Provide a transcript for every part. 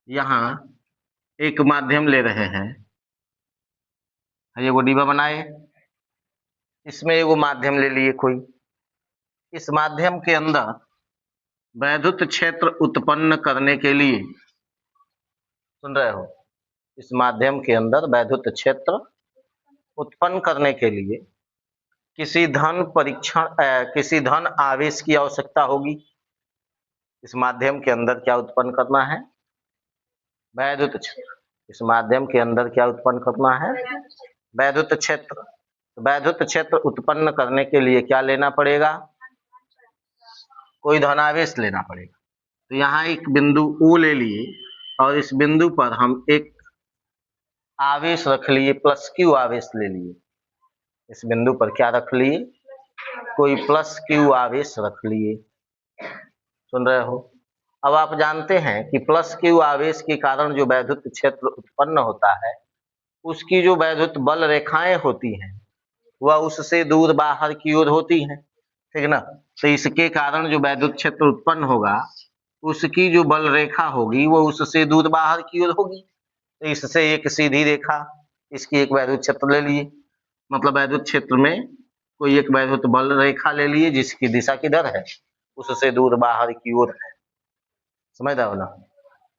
यहाँ एक माध्यम ले रहे हैं, ये वो डिब्बा बनाए, इसमें एगो माध्यम ले लिए कोई, इस माध्यम के अंदर वैद्युत क्षेत्र उत्पन्न करने के लिए, सुन रहे हो, इस माध्यम के अंदर वैद्युत क्षेत्र उत्पन्न करने के लिए किसी धन आवेश की आवश्यकता होगी। इस माध्यम के अंदर क्या उत्पन्न करना है? वैद्युत क्षेत्र। इस माध्यम के अंदर क्या उत्पन्न करना है? वैद्युत क्षेत्र। वैद्युत क्षेत्र उत्पन्न करने के लिए क्या लेना पड़ेगा? कोई धनावेश लेना पड़ेगा। तो यहाँ एक बिंदु O ले लिए और इस बिंदु पर हम एक आवेश रख लिए, प्लस क्यू आवेश ले लिए। इस बिंदु पर क्या रख लिए? कोई प्लस क्यू आवेश रख लिए। सुन रहे हो? अब आप जानते हैं कि प्लस क्यू आवेश के कारण जो वैद्युत क्षेत्र उत्पन्न होता है, उसकी जो वैद्युत बल रेखाएं होती हैं वह उससे दूर बाहर की ओर होती हैं, ठीक ना? तो इसके कारण जो वैद्युत क्षेत्र उत्पन्न होगा, उसकी जो बल रेखा होगी वो उससे दूर बाहर की ओर होगी। तो इससे एक सीधी रेखा, इसकी एक वैद्युत क्षेत्र ले लिए, मतलब वैद्युत क्षेत्र में कोई एक वैद्युत बल रेखा ले लिए जिसकी दिशा किधर है? उससे दूर बाहर की ओर है। समझ रहे हो ना?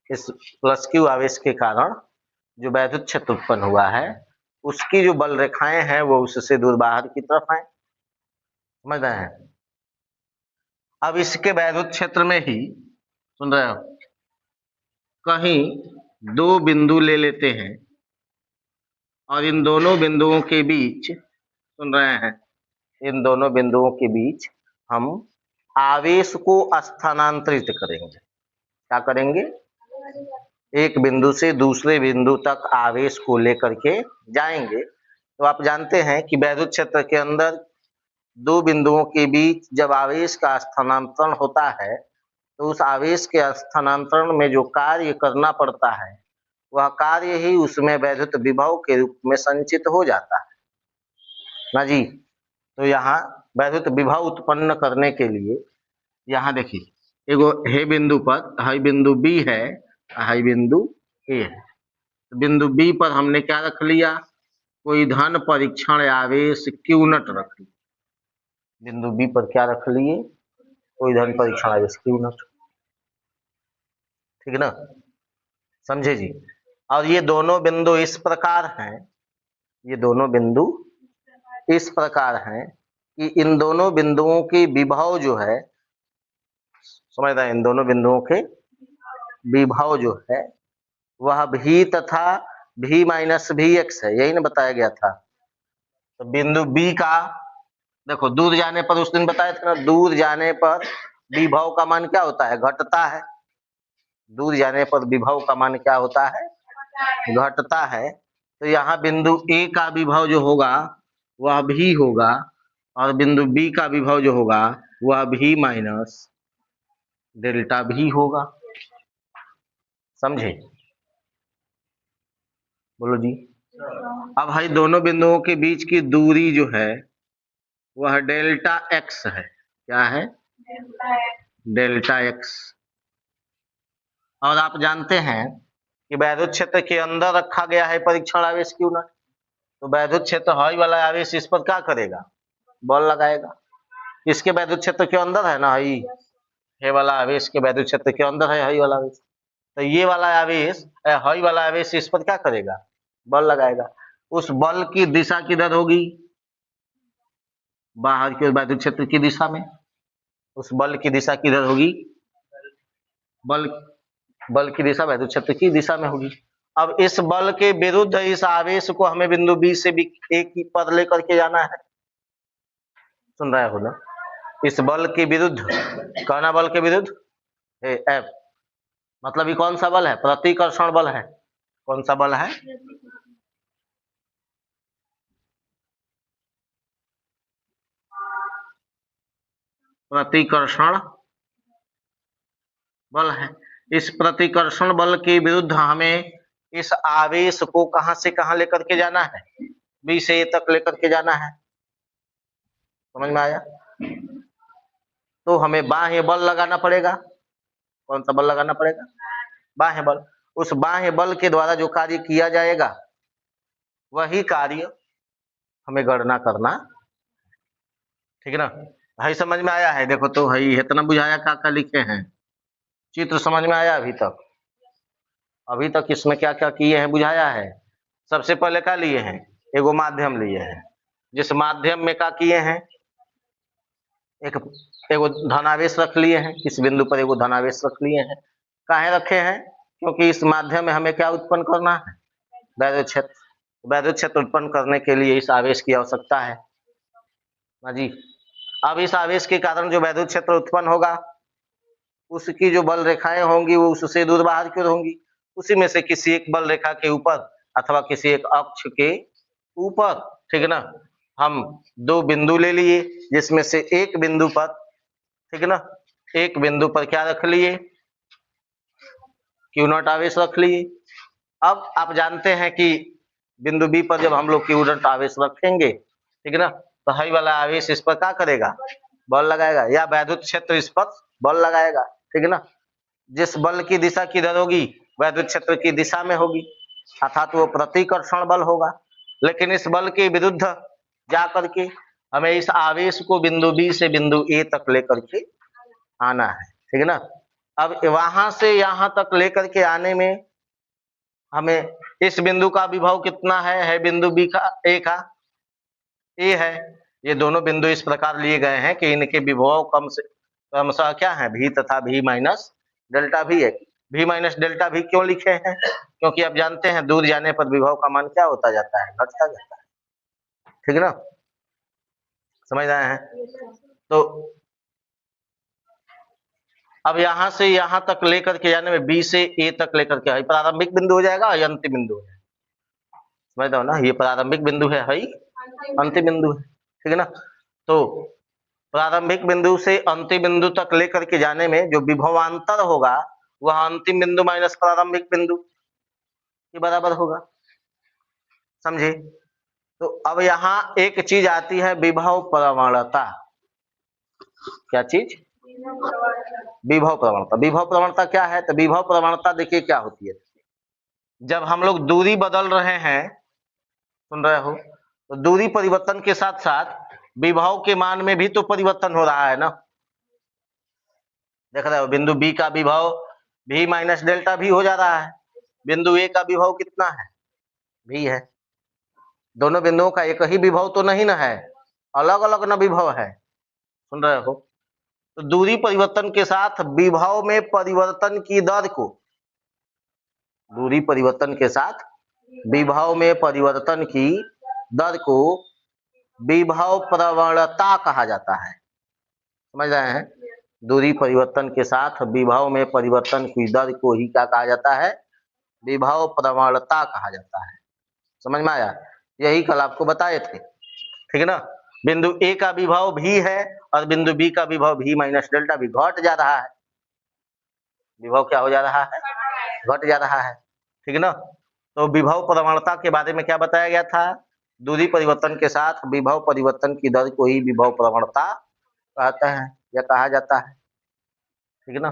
इस प्लस क्यू आवेश के कारण जो वैद्युत क्षेत्र उत्पन्न हुआ है, उसकी जो बल रेखाएं हैं वो उससे दूर बाहर की तरफ है। समझ रहे हैं? अब इसके वैद्युत क्षेत्र में ही, सुन रहे हो, कहीं दो बिंदु ले लेते हैं और इन दोनों बिंदुओं के बीच, सुन रहे हैं, इन दोनों बिंदुओं के बीच हम आवेश को स्थानांतरित करेंगे। क्या करेंगे? एक बिंदु से दूसरे बिंदु तक आवेश को लेकर के जाएंगे। तो आप जानते हैं कि वैद्युत क्षेत्र के अंदर दो बिंदुओं के बीच जब आवेश का स्थानांतरण होता है, तो उस आवेश के स्थानांतरण में जो कार्य करना पड़ता है, वह कार्य ही उसमें वैद्युत विभव के रूप में संचित हो जाता है ना जी। तो यहाँ वैद्युत विभव उत्पन्न करने के लिए, यहाँ देखिए, एगो हे बिंदु पर हाई बिंदु बी है, हाई बिंदु ए है। तो बिंदु बी पर हमने क्या रख लिया? कोई धन परीक्षण आवेश क्यू नट रख लिया। बिंदु बी पर क्या रख लिए? कोई धन परीक्षण आवेश क्यू नट, ठीक ना? समझे जी? और ये दोनों बिंदु इस प्रकार हैं, ये दोनों बिंदु इस प्रकार हैं कि इन दोनों बिंदुओं की विभव जो है, समझ रहे हैं, इन दोनों बिंदुओं के विभव जो है वह भी तथा भी माइनस भी एक्स है, यही ना बताया गया था। तो बिंदु बी का देखो, दूर जाने पर, उस दिन बताया था ना, दूर जाने पर विभव का मान क्या होता है? घटता है। दूर जाने पर विभव का मान क्या होता है? घटता है। तो यहाँ बिंदु ए का विभव जो होगा वह भी होगा और बिंदु बी का विभव जो होगा वह भी माइनस डेल्टा भी होगा। समझे? बोलो जी। अब भाई दोनों बिंदुओं के बीच की दूरी जो है वह डेल्टा एक्स है। क्या है? Delta x. और आप जानते हैं कि वैद्युत क्षेत्र के अंदर रखा गया है परीक्षण आवेश क्यू नॉट। तो वैद्युत क्षेत्र हाई वाला आवेश इस पर क्या करेगा? बल लगाएगा। इसके वैद्युत क्षेत्र के अंदर है ना हाई, हे वाला आवेश के वैद्युत क्षेत्र के अंदर है हाई वाला आवेश। तो ये वाला आवेश, हाई वाला आवेश इस पर क्या करेगा? बल लगाएगा। उस बल की दिशा किधर होगी? बाहर के वैद्युत क्षेत्र की दिशा में। उस बल की दिशा किधर होगी? बल की दिशा वैद्युत क्षेत्र की दिशा में होगी। अब इस बल के विरुद्ध इस आवेश को हमें बिंदु बी से भी एक ही पद लेकर के जाना है। सुन रहे हो ना? इस बल के विरुद्ध, कौन बल के विरुद्ध? एफ। मतलब ये कौन सा बल है? प्रतिकर्षण बल है। कौन सा बल है? प्रतिकर्षण बल है। इस प्रतिकर्षण बल के विरुद्ध हमें इस आवेश को कहां से कहां लेकर के जाना है? बी से ए तक लेकर के जाना है। समझ में आया? तो हमें बाह्य बल लगाना पड़ेगा। कौन सा बल लगाना पड़ेगा? बाह्य बल। उस बाह्य बल के द्वारा जो कार्य किया जाएगा वही कार्य हमें गणना करना, ठीक है ना। भाई समझ में आया है? देखो तो भाई इतना बुझाया का लिखे हैं, चित्र समझ में आया अभी तक? अभी तक इसमें क्या क्या किए हैं बुझाया है। सबसे पहले क्या लिए हैं, एगो माध्यम लिए हैं, जिस माध्यम में क्या किए हैं, एक एगो धनावेश रख लिए हैं, इस बिंदु पर एगो धनावेश रख लिए हैं। काहे रखे हैं? क्योंकि इस माध्यम में हमें क्या उत्पन्न करना है, वैद्युत क्षेत्र। वैद्युत क्षेत्र उत्पन्न करने के लिए इस आवेश की आवश्यकता है ना जी। अब इस आवेश के कारण जो वैद्युत क्षेत्र उत्पन्न होगा उसकी जो बल रेखाएं होंगी वो उससे दूर बाहर की ओर होंगी, उसी में से किसी एक बल रेखा के ऊपर अथवा किसी एक अक्ष के ऊपर, ठीक है ना, हम दो बिंदु ले लिए, जिसमें से एक बिंदु पर, ठीक है ना, एक बिंदु पर क्या रख लिए, क्यू नॉट आवेश रख लिए। अब आप जानते हैं कि बिंदु बी पर जब हम लोग क्यू नॉट आवेश रखेंगे, ठीक है ना, तो हाई वाला आवेश इस पर क्या करेगा, बल लगाएगा, या वैद्युत क्षेत्र इस पर बल लगाएगा, ठीक है ना। जिस बल की दिशा किधर होगी, वैद्युत क्षेत्र की दिशा में होगी, अर्थात वो प्रतिकर्षण बल होगा। लेकिन इस बल के विरुद्ध जा करके हमें इस आवेश को बिंदु बी से बिंदु ए तक लेकर के आना है, ठीक है ना। अब वहां से यहां तक लेकर के आने में हमें इस बिंदु का विभव कितना है बिंदु बी का ए है। ये दोनों बिंदु इस प्रकार लिए गए हैं कि इनके विभव क्रमशः क्या है, भी तथा भी माइनस डेल्टा भी है। भी माइनस डेल्टा भी क्यों लिखे हैं, क्योंकि आप जानते हैं दूर जाने पर विभव का मान क्या होता जाता है, घटता जाता है, ठीक है ना, समझ रहे हैं। तो अब यहां से यहां तक लेकर के जाने में बी से ए तक लेकर के प्रारंभिक बिंदु हो जाएगा और अंतिम बिंदु है, समझ रहे हो ना। ये प्रारंभिक बिंदु है, अंतिम बिंदु है, ठीक है ना। तो प्रारंभिक बिंदु से अंतिम बिंदु तक लेकर के जाने में जो विभवांतर होगा वह अंतिम बिंदु माइनस प्रारंभिक बिंदु के बराबर होगा, समझे। तो अब यहाँ एक चीज आती है विभव प्रवणता। क्या चीज, विभव प्रवणता। विभव प्रवणता क्या है, तो विभव प्रवणता देखिए क्या होती है, जब हम लोग दूरी बदल रहे हैं, सुन रहे हो, तो दूरी परिवर्तन के साथ साथ विभव के मान में भी तो परिवर्तन हो रहा है ना। देख रहे हो, बिंदु बी का विभव भी माइनस डेल्टा भी हो जा रहा है, बिंदु ए का विभव कितना है, भी है। दोनों बिंदुओं का एक ही विभव तो नहीं ना है, अलग अलग न विभव है, सुन रहे हो। तो दूरी परिवर्तन के साथ विभव में परिवर्तन की दर को, दूरी परिवर्तन के साथ विभव में परिवर्तन की दर को विभव प्रवणता कहा जाता है, समझ रहे हैं। दूरी परिवर्तन के साथ विभव में परिवर्तन की दर को ही क्या कहा जाता है, विभव प्रवणता कहा जाता है, समझ में आया। यही कल आपको बताए थे, ठीक है ना। बिंदु ए का विभव भी है और बिंदु बी का विभव भी माइनस डेल्टा भी घट जा रहा है, विभव क्या हो जा रहा है, घट जा रहा है, ठीक है ना। तो विभव प्रवणता के बारे में क्या बताया गया था, दूरी परिवर्तन के साथ विभव परिवर्तन की दर को ही विभव प्रवणता कहते हैं या कहा जाता है, ठीक है ना,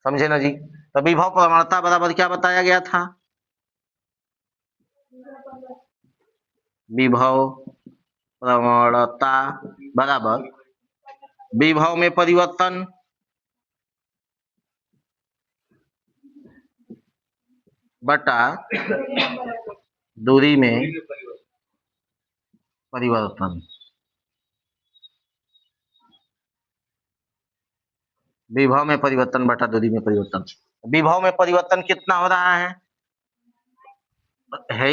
समझे ना जी। तो विभव प्रवणता बराबर क्या बताया गया था, विभव प्रवणता बराबर विभव में परिवर्तन बटा दूरी में परिवर्तन। विभव में परिवर्तन बटा दूरी में परिवर्तन। विभव में परिवर्तन कितना हो रहा है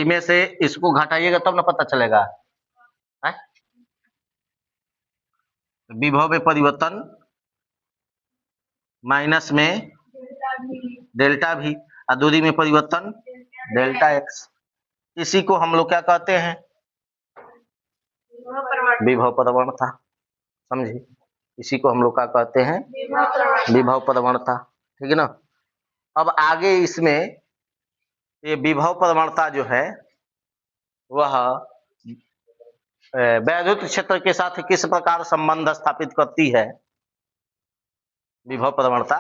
में से इसको घटाइएगा तब ना पता चलेगा है? विभव में परिवर्तन माइनस में डेल्टा भी और दूरी में परिवर्तन डेल्टा एक्स, इसी को हम लोग क्या कहते हैं, विभव प्रवणता, समझे। इसी को हम लोग क्या कहते हैं, विभव प्रवणता, ठीक है ना। अब आगे इसमें ये विभव प्रवणता जो है वह वैद्युत क्षेत्र के साथ किस प्रकार संबंध स्थापित करती है, विभव प्रवणता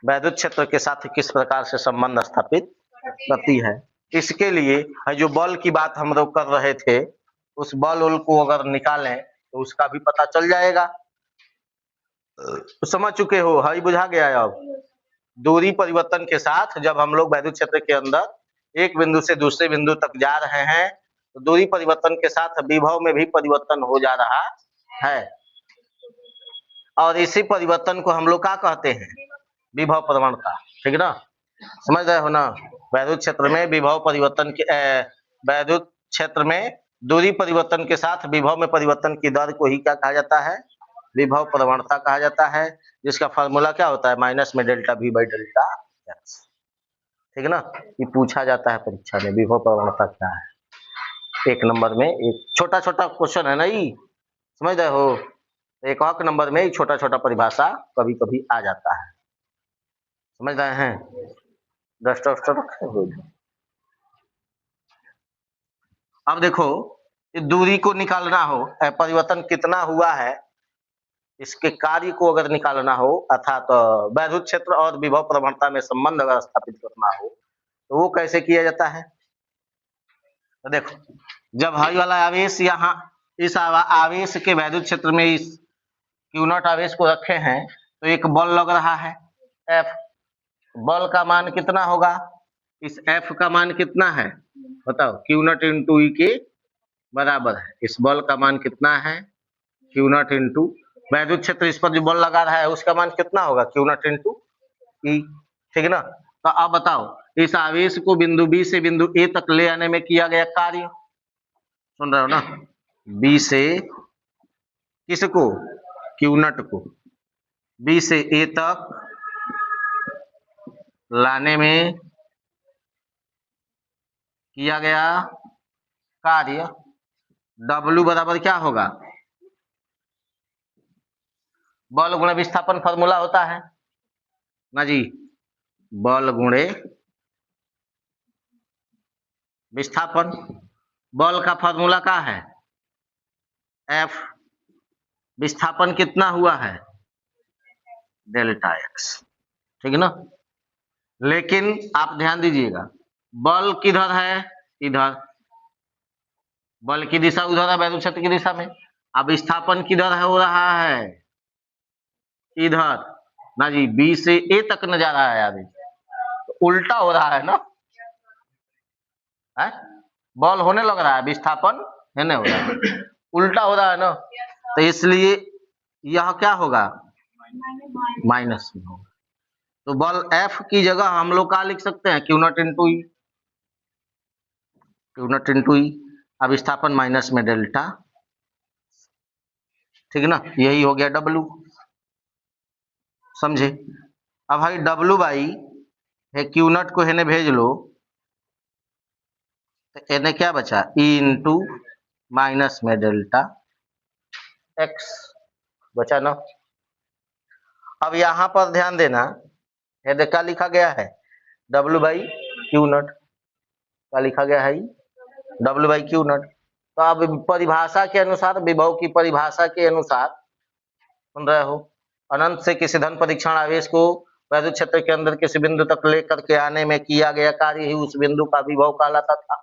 वैद्युत क्षेत्र के साथ किस प्रकार से संबंध स्थापित करती है। इसके लिए जो बल की बात हम लोग कर रहे थे, उस बल उल को अगर निकालें तो उसका भी पता चल जाएगा। समझ चुके हो, हई बुझा गया है। अब दूरी परिवर्तन के साथ जब हम लोग वैद्युत क्षेत्र के अंदर एक बिंदु से दूसरे बिंदु तक जा रहे हैं तो दूरी परिवर्तन के साथ विभव में भी परिवर्तन हो जा रहा है, और इसी परिवर्तन को हम लोग क्या कहते हैं, विभव प्रवणता। ठीक ना, समझ रहे हो ना। वैद्युत क्षेत्र में विभव परिवर्तन के वैद्युत क्षेत्र में दूरी परिवर्तन के साथ विभव में परिवर्तन की दर को ही क्या कहा जाता है, विभव प्रवणता कहा जाता है, जिसका फार्मूला क्या होता है, माइनस में delta we by delta x. ठीक है ना, ये पूछा जाता है परीक्षा में, विभव प्रवणता क्या है। एक नंबर में एक छोटा छोटा क्वेश्चन है ना, ये समझ रहे हो। एक और नंबर में छोटा छोटा परिभाषा कभी कभी आ जाता है, समझ रहे हैं। डस्टर रखे हुए। अब देखो, दूरी को निकालना हो, परिवर्तन कितना हुआ है, इसके कार्य को अगर निकालना हो, अर्थात वैद्युत क्षेत्र और विभव प्रवणता में संबंध अगर स्थापित करना हो तो वो कैसे किया जाता है। तो देखो, जब हई वाला आवेश यहाँ इस आवेश के वैद्युत क्षेत्र में इस Q0 आवेश को रखे हैं तो एक बल लग रहा है F। बल का मान कितना होगा, इस F का मान कितना है बताओ, Q0 इंटू ई के बराबर है। इस बल का मान कितना है, Q0 इंटू वैद्युत क्षेत्र इस पर जो बल लगा रहा है उसका मान कितना होगा, Q0 इंटू ई। ठीक है ना। तो अब बताओ, इस आवेश को बिंदु बी से बिंदु ए तक ले आने में किया गया कार्य, सुन रहे हो ना, बी से किसको, Q0 को बी से ए तक लाने में किया गया कार्य, W बराबर क्या होगा, बल गुणे विस्थापन फॉर्मूला होता है ना जी, बल गुणे विस्थापन। बल का फॉर्मूला क्या है, F। विस्थापन कितना हुआ है, डेल्टा एक्स। ठीक है ना। लेकिन आप ध्यान दीजिएगा, बल किधर है, इधर, बल की दिशा उधर है वैद्युत क्षेत्र की दिशा में। अब विस्थापन किधर है, हो रहा है इधर ना जी, बी से ए तक न जा रहा है अभी, तो उल्टा हो रहा है ना, है? बल होने लग रहा है, विस्थापन नहीं हो रहा है, उल्टा हो रहा है ना। तो इसलिए यह क्या होगा, माइनस में होगा। तो बल F की जगह हम लोग क्या लिख सकते हैं, Q0 इंटू ई, Q0 इंटू ई। अब विस्थापन माइनस में डेल्टा, ठीक है ना, यही हो गया W। समझे। अब भाई W बाई है Q0 को हेने भेज लो, तो एने क्या बचा, E इंटू माइनस में डेल्टा एक्स बचा ना। अब यहां पर ध्यान देना, ये क्या लिखा गया है, W बाई Q0, क्या लिखा गया है, W बाई Q0। तो अब परिभाषा के अनुसार, विभव की परिभाषा के अनुसार, सुन रहे हो, अनंत से किसी धन परीक्षण आवेश को वैद्युत क्षेत्र के अंदर किसी बिंदु तक लेकर के आने में किया गया कार्य ही उस बिंदु का विभव कहलाता था।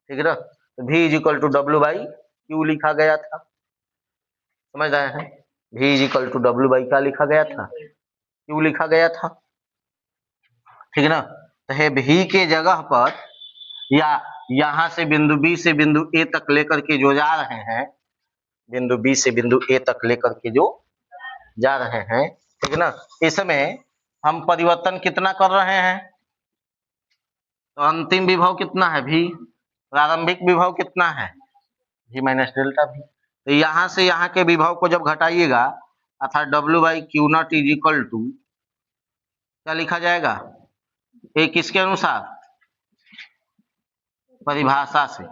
ठीक है ना। तो V is equal to W by Q लिखा गया था, समझ रहे हैं। V is equal to W by क्या लिखा गया था, क्यू लिखा गया था। ठीक है ना। तो है V के जगह पर, या यहां से बिंदु B से बिंदु A तक लेकर के जो जा रहे हैं, बिंदु B से बिंदु A तक लेकर के जो जा रहे हैं, ठीक है ना, इसमें हम परिवर्तन कितना कर रहे हैं, तो अंतिम विभव कितना है V, प्रारंभिक विभव कितना है V माइनस डेल्टा V। तो यहां से यहाँ के विभव को जब घटाइएगा, अर्थात W by Q0 is equal to क्या लिखा जाएगा, ये किसके अनुसार, परिभाषा से,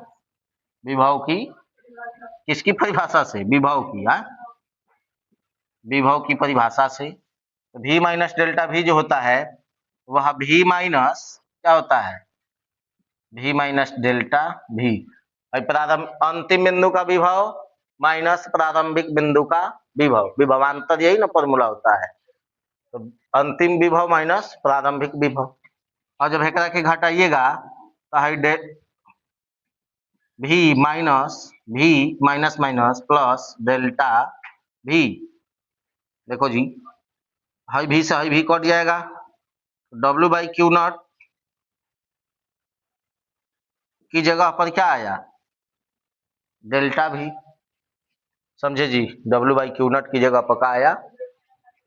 विभव की, किसकी परिभाषा से, विभव की, विभव की परिभाषा से। V माइनस डेल्टा V जो होता है वह V माइनस क्या होता है, V माइनस डेल्टा V, प्रारंभ अंतिम बिंदु का विभव माइनस प्रारंभिक बिंदु का विभव, विभवांतर यही ना फॉर्मूला होता है। तो अंतिम विभव माइनस प्रारंभिक विभव, और जब एकरा के घटाइएगा तो है v minus minus plus delta v। देखो जी, हाई भी से हाई भी कट जाएगा, W बाई क्यू नॉट की जगह पर क्या आया, डेल्टा भी। समझे जी, W बाई क्यू नॉट की जगह पर क्या आया,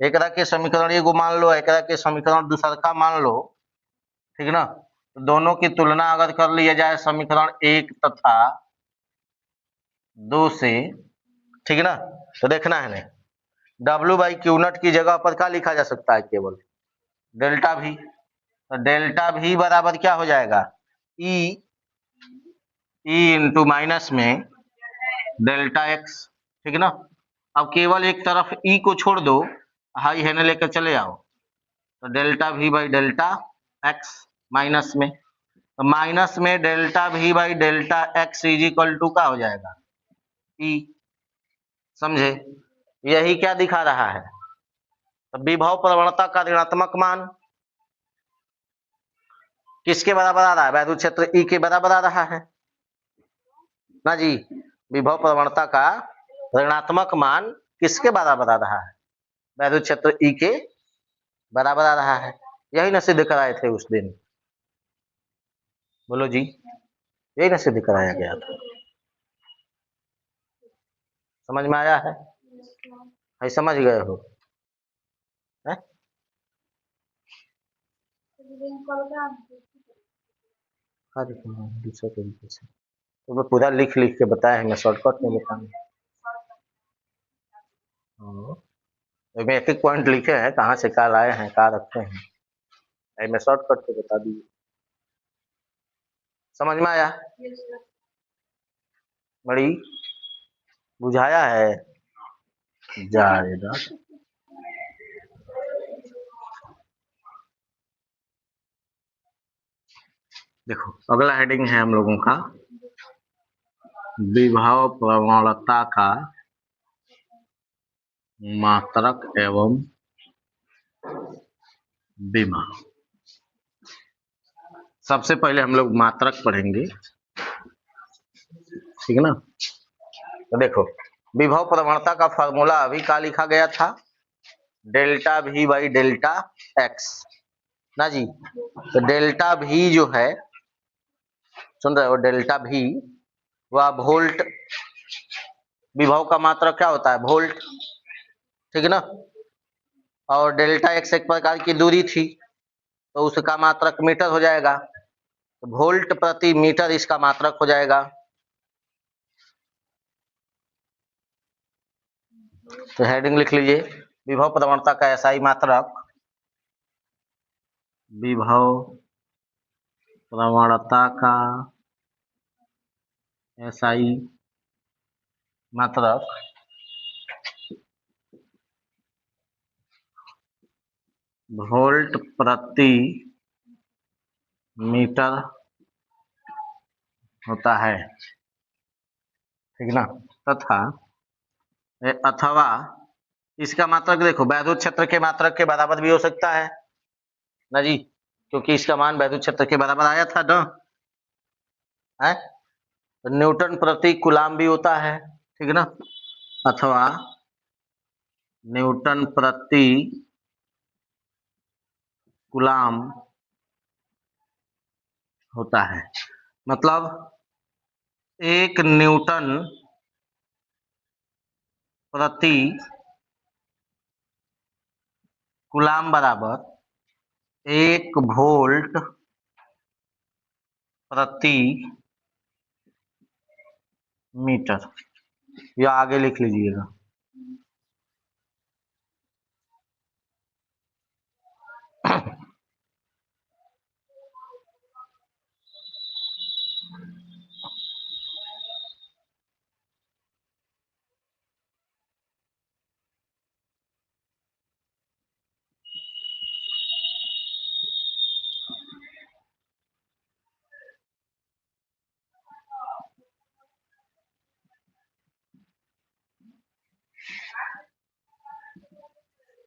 एक के समीकरण एगो मान लो, एक के समीकरण दूसरा का मान लो, ठीक ना। तो दोनों की तुलना अगर कर लिया जाए समीकरण 1 तथा 2 से, ठीक ना, तो देखना है ना, W बाई क्यू नॉट की जगह पर क्या लिखा जा सकता है, केवल डेल्टा भी। तो डेल्टा भी बराबर क्या हो जाएगा, ई इंटू माइनस में डेल्टा एक्स, ठीक ना। अब केवल एक तरफ ई को छोड़ दो, हाई है लेकर चले आओ, तो डेल्टा भी बाई डेल्टा एक्स माइनस में, तो माइनस में डेल्टा भी by delta x is equal to का हो जाएगा ई। समझे, यही क्या दिखा रहा है, तो विभव प्रवणता का ऋणात्मक मान किसके बराबर आ रहा है, वैद्युत क्षेत्र ई के बराबर आ रहा है ना जी। विभव प्रवणता का ऋणात्मक मान किसके बराबर आ रहा है, वैद्युत क्षेत्र ई के बराबर आ रहा है। यही ना सिद्ध कराए थे उस दिन, बोलो जी, यही ना सिद्ध कराया गया था। समझ में आया है, समझ गए हो है? दूसरे तरीके से तो मैं पूरा लिख लिख के बताया है, मैं शॉर्टकट में बताऊंगा। मैं एक एक पॉइंट लिखे हैं, कहाँ से कहाँ लाए हैं, कहाँ रखे हैं, मैं शॉर्टकट पे बता दी। समझ में आया, बड़ी बुझाया है जाएगा। देखो अगला हेडिंग है हम लोगों का विभव प्रवणता का मात्रक एवं विभव। सबसे पहले हम लोग मात्रक पढ़ेंगे, ठीक है ना। तो देखो विभव प्रवणता का फॉर्मूला अभी का लिखा गया था, डेल्टा भी बाई डेल्टा एक्स ना जी। तो डेल्टा भी जो है, सुन रहे हो, डेल्टा भी वह वोल्ट, विभव का मात्रक क्या होता है, वोल्ट, ठीक है ना। और डेल्टा एक्स एक प्रकार की दूरी थी, तो उसका मात्रक मीटर हो जाएगा, तो वोल्ट प्रति मीटर इसका मात्रक हो जाएगा। तो हेडिंग लिख लीजिए, विभव प्रवणता का एसआई मात्रक, विभव प्रवणता का एसआई मात्रक वोल्ट प्रति मीटर होता है, ठीक ना। तथा अथवा इसका मात्रक देखो वैद्युत क्षेत्र के मात्रक के बराबर भी हो सकता है ना जी, क्योंकि इसका मान वैद्युत क्षेत्र के बराबर आया था ना, है तो न्यूटन प्रति कूलाम भी होता है, ठीक है ना। अथवा न्यूटन प्रति कूलाम होता है, मतलब 1 न्यूटन प्रति कूलाम बराबर 1 वोल्ट प्रति मीटर। या आगे लिख लीजिएगा,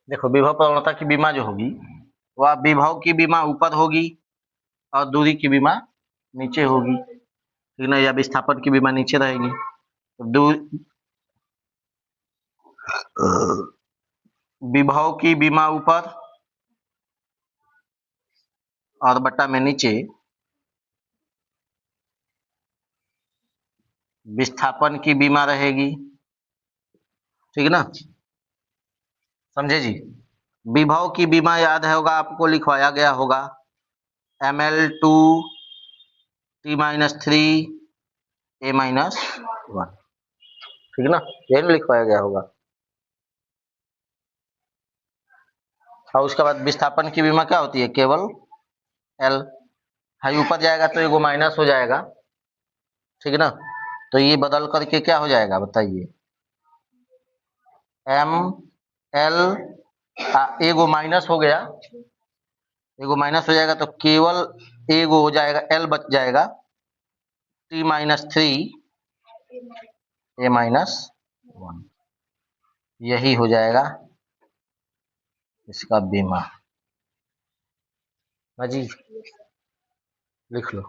देखो विभव प्रवणता की विमा जो होगी वह विभव की विमा ऊपर होगी और दूरी की विमा नीचे होगी, ठीक ना, या विस्थापन की विमा नीचे रहेगी। तो विभव की विमा ऊपर और बट्टा में नीचे, विस्थापन की विमा रहेगी, ठीक ना, समझे जी। विभव की विमा याद है होगा आपको, लिखवाया गया होगा ml2 t-3 a-1, ठीक ना, यही ना लिखवाया गया होगा। और उसके बाद विस्थापन की विमा क्या होती है, केवल L, हाई ऊपर जाएगा तो एगो माइनस हो जाएगा, ठीक ना, तो ये बदल करके क्या हो जाएगा बताइए, m l, एगो माइनस हो गया, एगो माइनस हो जाएगा तो केवल एगो हो जाएगा, l बच जाएगा, t-3 a-1, यही हो जाएगा इसका बीमा। जी लिख लो।